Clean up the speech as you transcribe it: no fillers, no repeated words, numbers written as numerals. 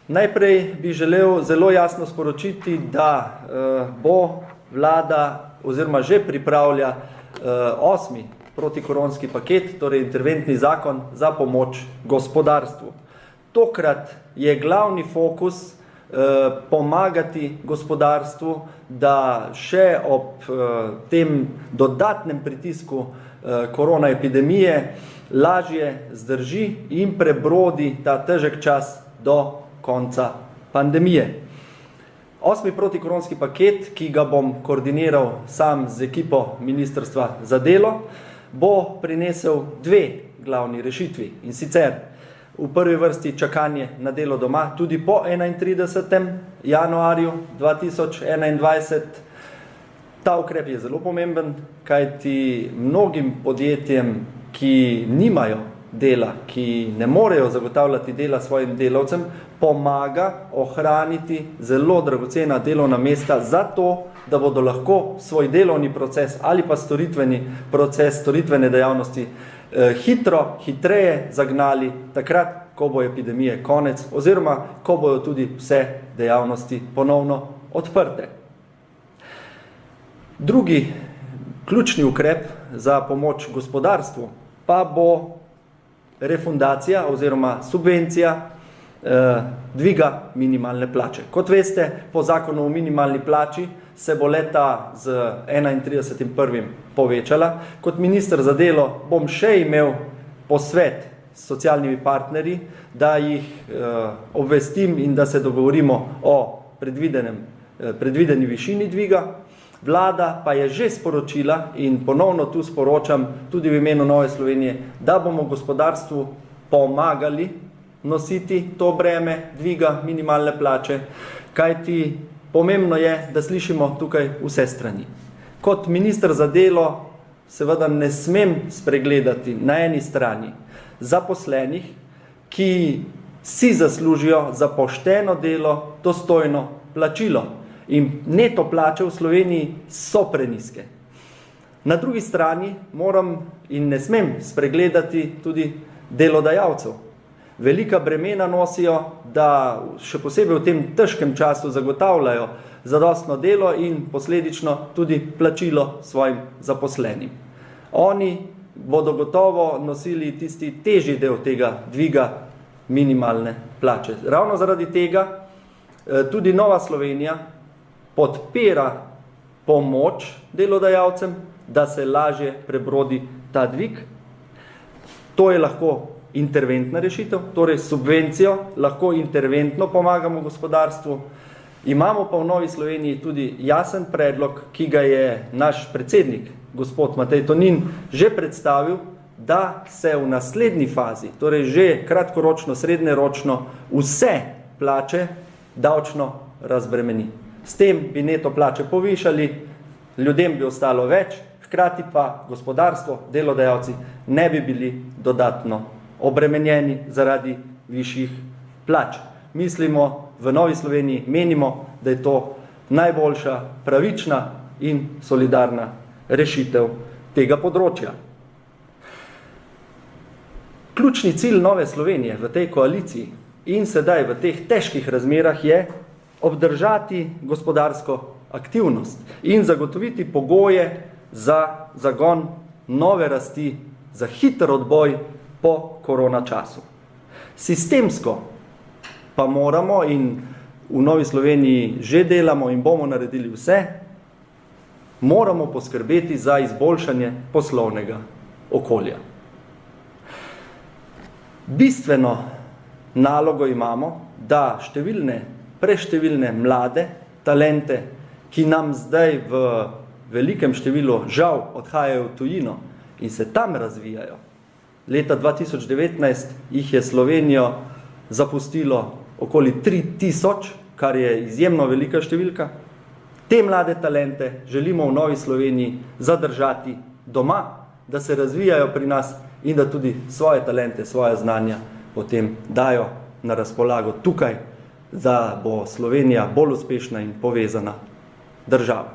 Najprej bi želel zelo jasno sporočiti, da bo vlada oziroma že pripravlja 8. protikoronski paket, torej interventni zakon za pomoč gospodarstvu. Tokrat je glavni fokus pomagati gospodarstvu, da še ob tem dodatnem pritisku korona epidemije lažje zdrži in prebrodi ta težek čas do konca pandemije. 8. protikoronski paket, ki ga bom koordiniral sam z ekipo Ministrstva za delo, bo prinesel 2 glavni rešitvi. In sicer v prvi vrsti čakanje na delo doma tudi po 31. januarju 2021. Ta ukrep je zelo pomemben, kajti mnogim podjetjem, ki nimajo dela, ki ne morejo zagotavljati dela svojim delavcem, pomaga ohraniti zelo dragocena delovna mesta za to, da bodo lahko svoj delovni proces ali pa storitveni proces, storitvene dejavnosti hitreje zagnali takrat, ko bo epidemije konec oziroma ko bodo tudi vse dejavnosti ponovno odprte. Drugi ključni ukrep za pomoč gospodarstvu pa bo refundacija oziroma subvencija dviga minimalne plače. Kot veste, po zakonu o minimalni plači se bo leta z 31.1. povečala. Kot minister za delo bom še imel posvet s socialnimi partnerji, da jih obvestim in da se dogovorimo o predvideni višini dviga. Vlada pa je že sporočila in ponovno tu sporočam tudi v imenu Nove Slovenije, da bomo gospodarstvu pomagali nositi to breme dviga minimalne plače, kajti pomembno je, da slišimo tukaj vse strani. Kot minister za delo seveda ne smem spregledati na eni strani zaposlenih, ki si zaslužijo za pošteno delo dostojno plačilo. In neto plače v Sloveniji so prenizke. Na drugi strani moram in ne smem spregledati tudi delodajalcev. Velika bremena nosijo, da še posebej v tem težkem času zagotavljajo zadostno delo in posledično tudi plačilo svojim zaposlenim. Oni bodo gotovo nosili tisti težji del tega dviga minimalne plače. Ravno zaradi tega tudi Nova Slovenija podpira pomoč delodajalcem, da se lažje prebrodi ta dvig. To je lahko interventna rešitev, torej subvencijo, lahko interventno pomagamo gospodarstvu. Imamo pa v Novi Sloveniji tudi jasen predlog, ki ga je naš predsednik, gospod Matej Tonin, že predstavil, da se v naslednji fazi, torej že kratkoročno, srednjeročno, vse plače davčno razbremeni. S tem bi neto plače povišali, ljudem bi ostalo več, hkrati pa gospodarstvo, delodajalci ne bi bili dodatno obremenjeni zaradi višjih plač. Mislimo, v Novi Sloveniji menimo, da je to najboljša, pravična in solidarna rešitev tega področja. Ključni cilj Nove Slovenije v tej koaliciji in sedaj v teh težkih razmerah je obdržati gospodarsko aktivnost in zagotoviti pogoje za zagon nove rasti, za hiter odboj po korona času. Sistemsko pa moramo in v Novi Sloveniji že delamo in bomo naredili vse, moramo poskrbeti za izboljšanje poslovnega okolja. Bistveno nalogo imamo, da preštevilne mlade talente, ki nam zdaj v velikem številu žal odhajajo v tujino in se tam razvijajo. Leta 2019 jih je Slovenijo zapustilo okoli 3000, kar je izjemno velika številka. Te mlade talente želimo v Novi Sloveniji zadržati doma, da se razvijajo pri nas in da tudi svoje talente, svoje znanja potem dajo na razpolago tukaj, da bo Slovenija bolj uspešna in povezana država.